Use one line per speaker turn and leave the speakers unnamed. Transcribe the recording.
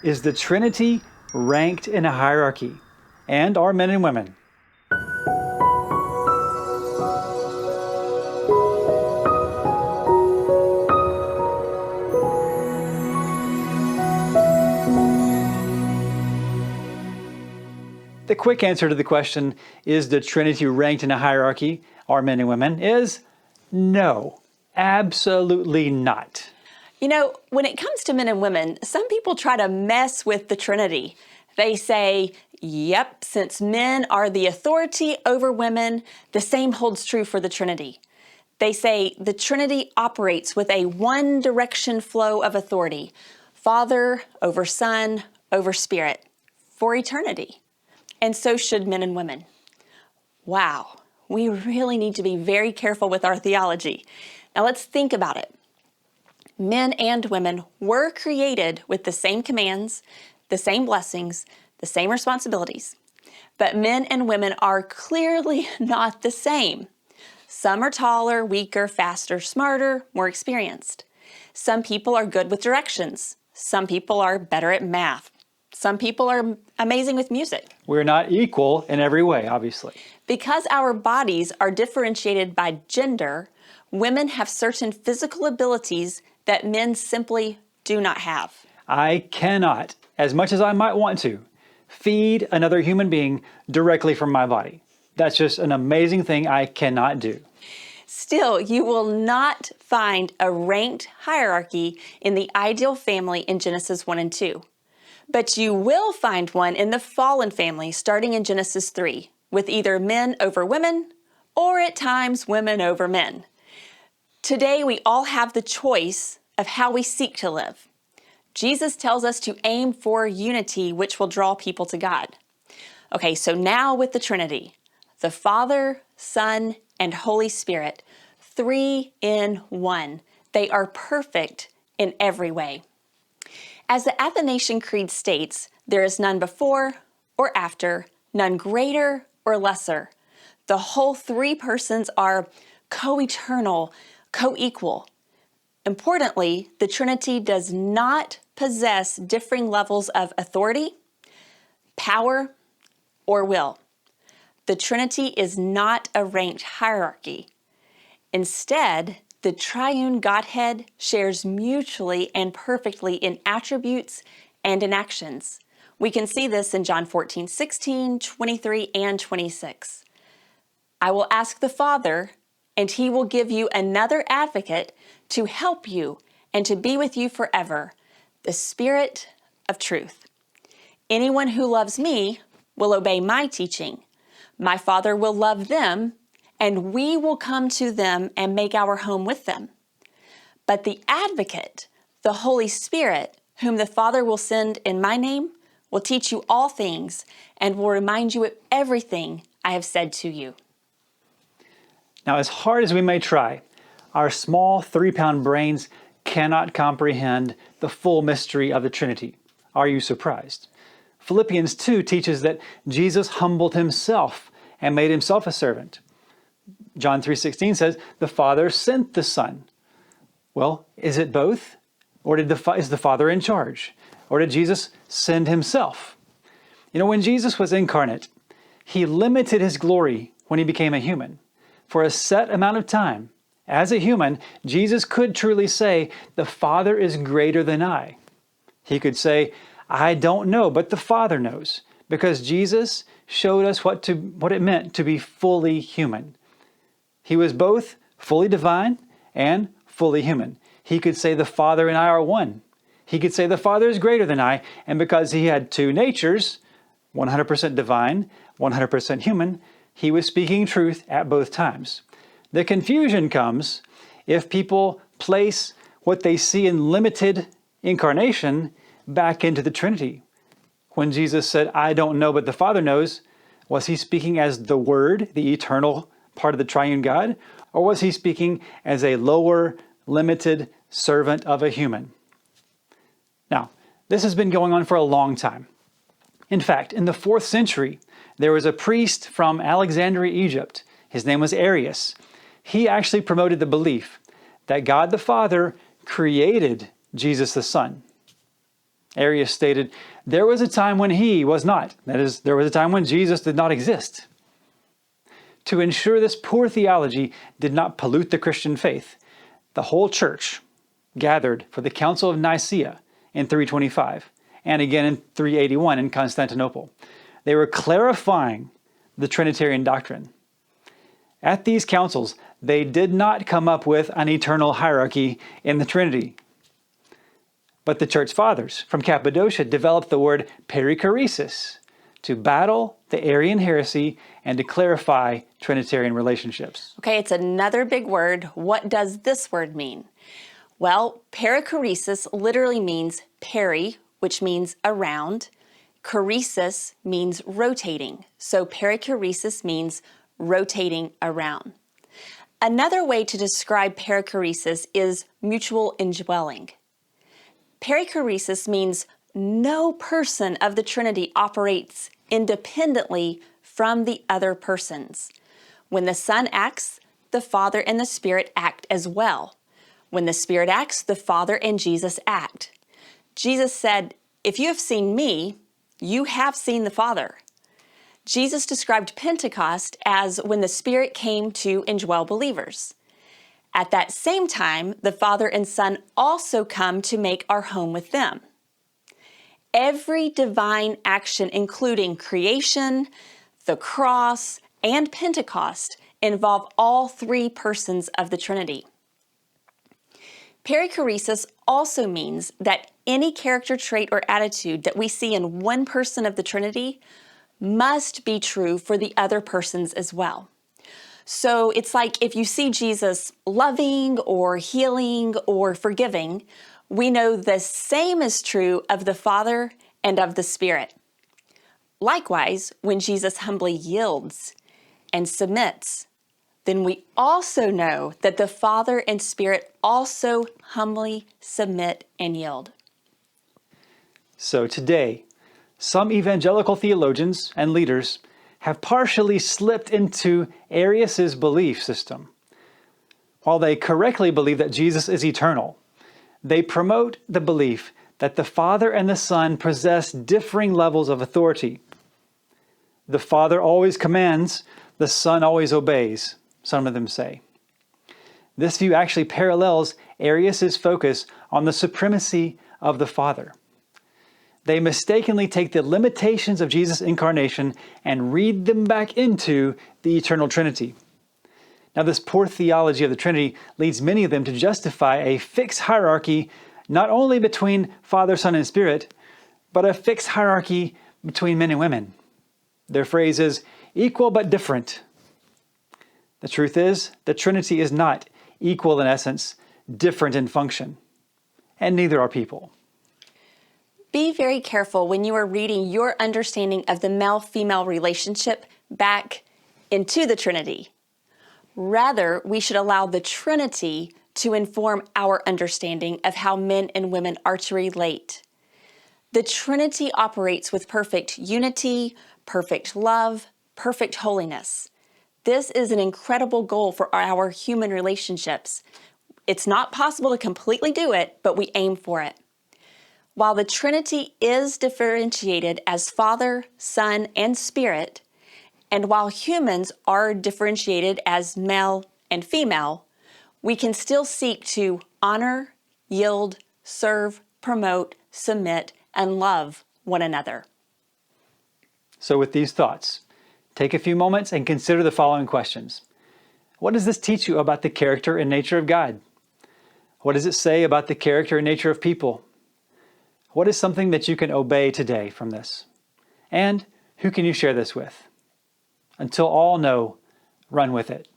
Is the Trinity ranked in a hierarchy? And are men and women? The quick answer to the question, is the Trinity ranked in a hierarchy, are men and women, is no, absolutely not.
You know, when it comes to men and women, some people try to mess with the Trinity. They say, yep, since men are the authority over women, the same holds true for the Trinity. They say the Trinity operates with a one-direction flow of authority, Father over Son over Spirit, for eternity. And so should men and women. Wow, we really need to be very careful with our theology. Now let's think about it. Men and women were created with the same commands, the same blessings, the same responsibilities. But men and women are clearly not the same. Some are taller, weaker, faster, smarter, more experienced. Some people are good with directions. Some people are better at math. Some people are amazing with music.
We're not equal in every way, obviously.
Because our bodies are differentiated by gender, women have certain physical abilities that men simply do not have.
I cannot, as much as I might want to, feed another human being directly from my body. That's just an amazing thing I cannot do.
Still, you will not find a ranked hierarchy in the ideal family in Genesis 1 and 2. But you will find one in the fallen family starting in Genesis 3, with either men over women or at times women over men. Today, we all have the choice of how we seek to live. Jesus tells us to aim for unity, which will draw people to God. Okay, so now with the Trinity, the Father, Son, and Holy Spirit, 3 in 1. They are perfect in every way. As the Athanasian Creed states, there is none before or after, none greater or lesser. The whole 3 persons are co-eternal, co-equal. Importantly, the Trinity does not possess differing levels of authority, power, or will. The Trinity is not a ranked hierarchy. Instead, the triune Godhead shares mutually and perfectly in attributes and in actions. We can see this in John 14:16, 23, and 26. I will ask the Father, and he will give you another advocate to help you and to be with you forever, the Spirit of truth. Anyone who loves me will obey my teaching. My Father will love them, and we will come to them and make our home with them. But the advocate, the Holy Spirit, whom the Father will send in my name, will teach you all things and will remind you of everything I have said to you.
Now, as hard as we may try, our small 3-pound brains cannot comprehend the full mystery of the Trinity. Are you surprised? Philippians 2 teaches that Jesus humbled himself and made himself a servant. John 3:16 says, the Father sent the Son. Well, is it both? Or is the Father in charge? Or did Jesus send himself? You know, when Jesus was incarnate, he limited his glory when he became a human. For a set amount of time, as a human, Jesus could truly say, the Father is greater than I. He could say, I don't know, but the Father knows, because Jesus showed us what it meant to be fully human. He was both fully divine and fully human. He could say the Father and I are one. He could say the Father is greater than I, and because he had 2 natures, 100% divine, 100% human, he was speaking truth at both times. The confusion comes if people place what they see in limited incarnation back into the Trinity. When Jesus said, I don't know, but the Father knows, was he speaking as the Word, the eternal part of the triune God? Or was he speaking as a lower, limited servant of a human? Now, this has been going on for a long time. In fact, in the 4th century, there was a priest from Alexandria, Egypt. His name was Arius. He actually promoted the belief that God the Father created Jesus the Son. Arius stated, "There was a time when he was not." That is, there was a time when Jesus did not exist. To ensure this poor theology did not pollute the Christian faith, the whole church gathered for the Council of Nicaea in 325 and again in 381 in Constantinople. They were clarifying the Trinitarian doctrine. At these councils, they did not come up with an eternal hierarchy in the Trinity. But the church fathers from Cappadocia developed the word perichoresis to battle the Arian heresy and to clarify Trinitarian relationships.
Okay, it's another big word. What does this word mean? Well, perichoresis literally means peri, which means around. Choresis means rotating. So perichoresis means rotating around. Another way to describe perichoresis is mutual indwelling. Perichoresis means no person of the Trinity operates independently from the other persons. When the Son acts, the Father and the Spirit act as well. When the Spirit acts, the Father and Jesus act. Jesus said, "If you have seen me, you have seen the Father." Jesus described Pentecost as when the Spirit came to indwell believers. At that same time, the Father and Son also come to make our home with them. Every divine action, including creation, the cross, and Pentecost, involve all three persons of the Trinity. Perichoresis also means that any character trait or attitude that we see in one person of the Trinity must be true for the other persons as well. So it's like if you see Jesus loving or healing or forgiving, we know the same is true of the Father and of the Spirit. Likewise, when Jesus humbly yields and submits, then we also know that the Father and Spirit also humbly submit and yield.
So today, some evangelical theologians and leaders have partially slipped into Arius' belief system. While they correctly believe that Jesus is eternal, they promote the belief that the Father and the Son possess differing levels of authority. The Father always commands, the Son always obeys, some of them say. This view actually parallels Arius' focus on the supremacy of the Father. They mistakenly take the limitations of Jesus' incarnation and read them back into the eternal Trinity. Now, this poor theology of the Trinity leads many of them to justify a fixed hierarchy not only between Father, Son, and Spirit, but a fixed hierarchy between men and women. Their phrase is equal but different. The truth is, the Trinity is not equal in essence, different in function, and neither are people.
Be very careful when you are reading your understanding of the male-female relationship back into the Trinity. Rather, we should allow the Trinity to inform our understanding of how men and women are to relate. The Trinity operates with perfect unity, perfect love, perfect holiness. This is an incredible goal for our human relationships. It's not possible to completely do it, but we aim for it. While the Trinity is differentiated as Father, Son, and Spirit, and while humans are differentiated as male and female, we can still seek to honor, yield, serve, promote, submit, and love one another.
So with these thoughts, take a few moments and consider the following questions. What does this teach you about the character and nature of God? What does it say about the character and nature of people? What is something that you can obey today from this? And who can you share this with? Until all know, run with it.